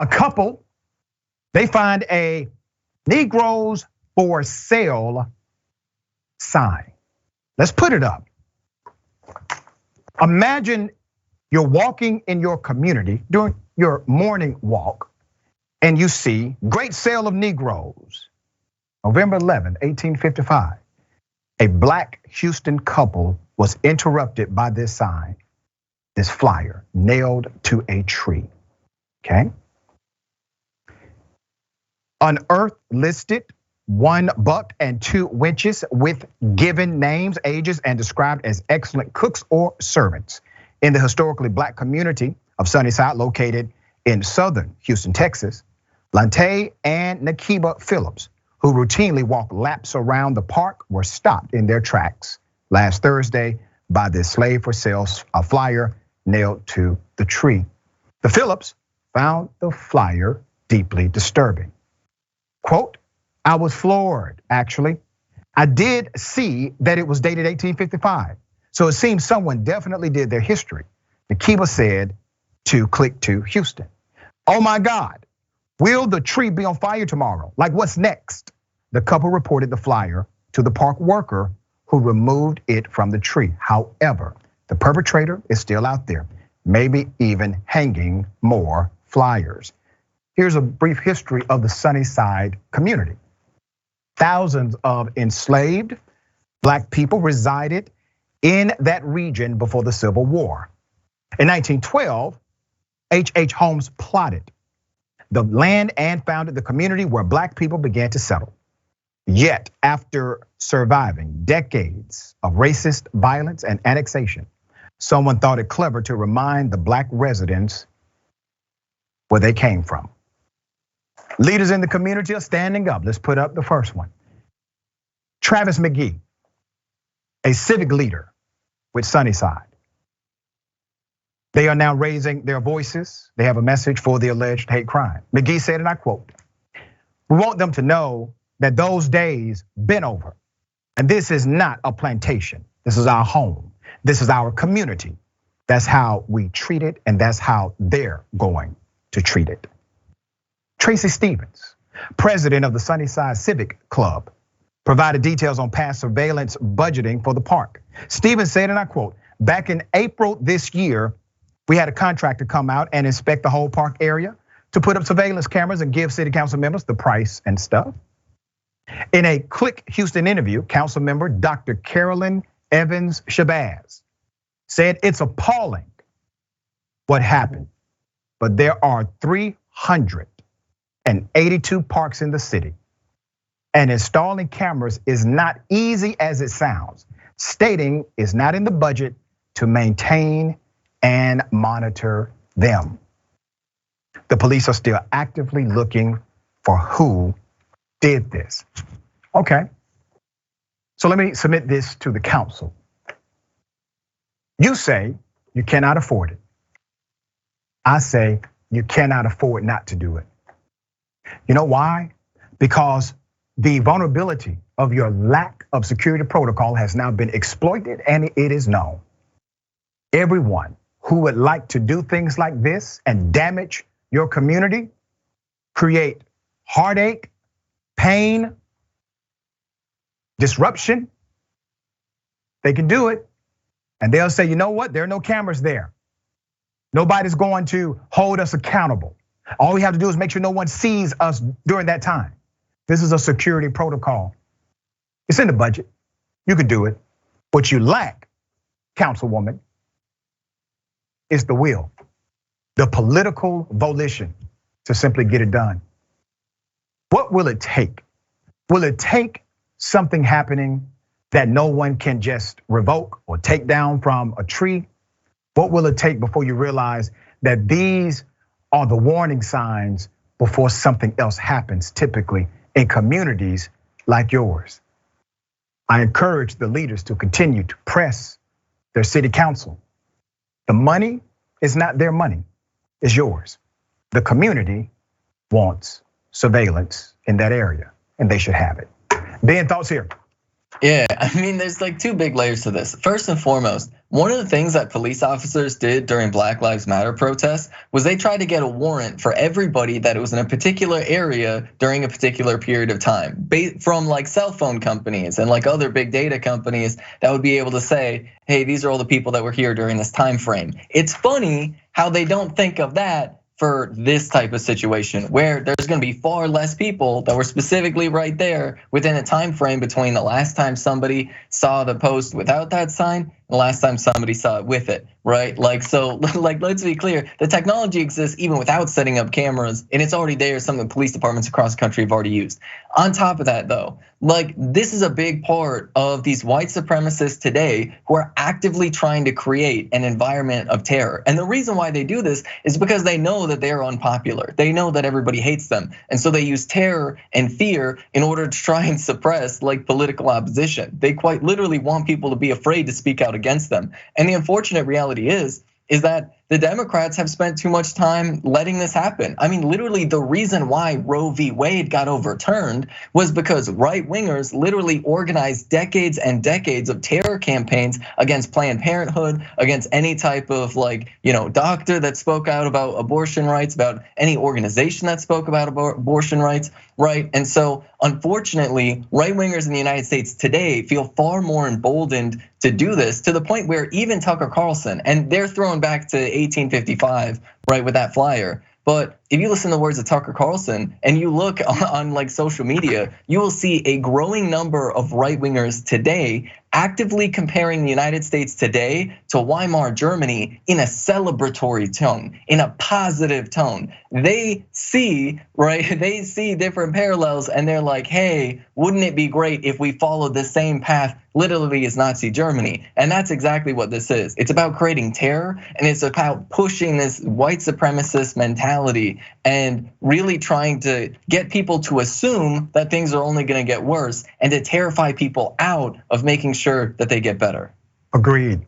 A couple, they find a Negroes for sale sign. Let's put it up. Imagine you're walking in your community during your morning walk and you see great sale of Negroes. November 11, 1855, a black Houston couple was interrupted by this sign, this flyer nailed to a tree, okay? Unearthed listed $1 and 2 wenches with given names, ages, and described as excellent cooks or servants in the historically black community of Sunnyside, located in southern Houston, Texas. Lante and Nakiba Phillips, who routinely walk laps around the park, were stopped in their tracks last Thursday by this slave for sale flyer nailed to the tree. The Phillips found the flyer deeply disturbing. Quote, I was floored, actually. I did see that it was dated 1855. So it seems someone definitely did their history. Nakiba said to Click to Houston. Oh my God, will the tree be on fire tomorrow? Like what's next? The couple reported the flyer to the park worker who removed it from the tree. However, the perpetrator is still out there, maybe even hanging more flyers. Here's a brief history of the Sunnyside community. Thousands of enslaved black people resided in that region before the Civil War. In 1912, H.H. Holmes plotted the land and founded the community where black people began to settle. Yet, after surviving decades of racist violence and annexation, someone thought it clever to remind the black residents where they came from. Leaders in the community are standing up. Let's put up the first one. Travis McGee, a civic leader with Sunnyside. They are now raising their voices. They have a message for the alleged hate crime. McGee said, and I quote, we want them to know that those days been over. And this is not a plantation. This is our home. This is our community. That's how we treat it, and that's how they're going to treat it. Tracy Stevens, president of the Sunnyside Civic Club, provided details on past surveillance budgeting for the park. Stevens said, and I quote, back in April this year, we had a contractor come out and inspect the whole park area to put up surveillance cameras and give city council members the price and stuff. In a Click Houston interview, council member Dr. Carolyn Evans Shabazz said it's appalling what happened, but there are 382 parks in the city, and installing cameras is not easy as it sounds, stating it's not in the budget to maintain and monitor them. The police are still actively looking for who did this. Okay, so let me submit this to the council. You say you cannot afford it. I say you cannot afford not to do it. You know why? Because the vulnerability of your lack of security protocol has now been exploited, and it is known. Everyone who would like to do things like this and damage your community, create heartache, pain, disruption, they can do it. And they'll say, you know what? There are no cameras there. Nobody's going to hold us accountable. All we have to do is make sure no one sees us during that time. This is a security protocol. It's in the budget. You could do it. What you lack, Councilwoman, is the will, the political volition to simply get it done. What will it take? Will it take something happening that no one can just revoke or take down from a tree? What will it take before you realize that these are the warning signs before something else happens, typically in communities like yours? I encourage the leaders to continue to press their city council. The money is not their money, it's yours. The community wants surveillance in that area, and they should have it. Ben, thoughts here? Yeah, I mean, there's like two big layers to this. First and foremost, one of the things that police officers did during Black Lives Matter protests was they tried to get a warrant for everybody that was in a particular area during a particular period of time, from like cell phone companies and like other big data companies that would be able to say, hey, these are all the people that were here during this time frame. It's funny how they don't think of that for this type of situation where there's gonna be far less people that were specifically right there within a time frame between the last time somebody saw the post without that sign and the last time somebody saw it with it, right? Like, so like, let's be clear, the technology exists even without setting up cameras, and it's already there. Some of the police departments across the country have already used. On top of that though, like this is a big part of these white supremacists today who are actively trying to create an environment of terror. And the reason why they do this is because they know that they're unpopular. They know that everybody hates them. And so they use terror and fear in order to try and suppress like political opposition. They quite literally want people to be afraid to speak out against them. And the unfortunate reality is that the Democrats have spent too much time letting this happen. I mean, literally the reason why Roe v. Wade got overturned was because right wingers literally organized decades and decades of terror campaigns against Planned Parenthood, against any type of like, doctor that spoke out about abortion rights, about any organization that spoke about abortion rights, right? And so unfortunately, right wingers in the United States today feel far more emboldened to do this, to the point where even Tucker Carlson, and they're thrown back to 1855, right, with that flyer. But if you listen to the words of Tucker Carlson and you look on like social media, you will see a growing number of right wingers today actively comparing the United States today to Weimar Germany in a celebratory tone, in a positive tone. They see, right? They see different parallels and they're like, hey, wouldn't it be great if we followed the same path literally as Nazi Germany? And that's exactly what this is. It's about creating terror and it's about pushing this white supremacist mentality and really trying to get people to assume that things are only gonna get worse and to terrify people out of making sure that they get better. Agreed.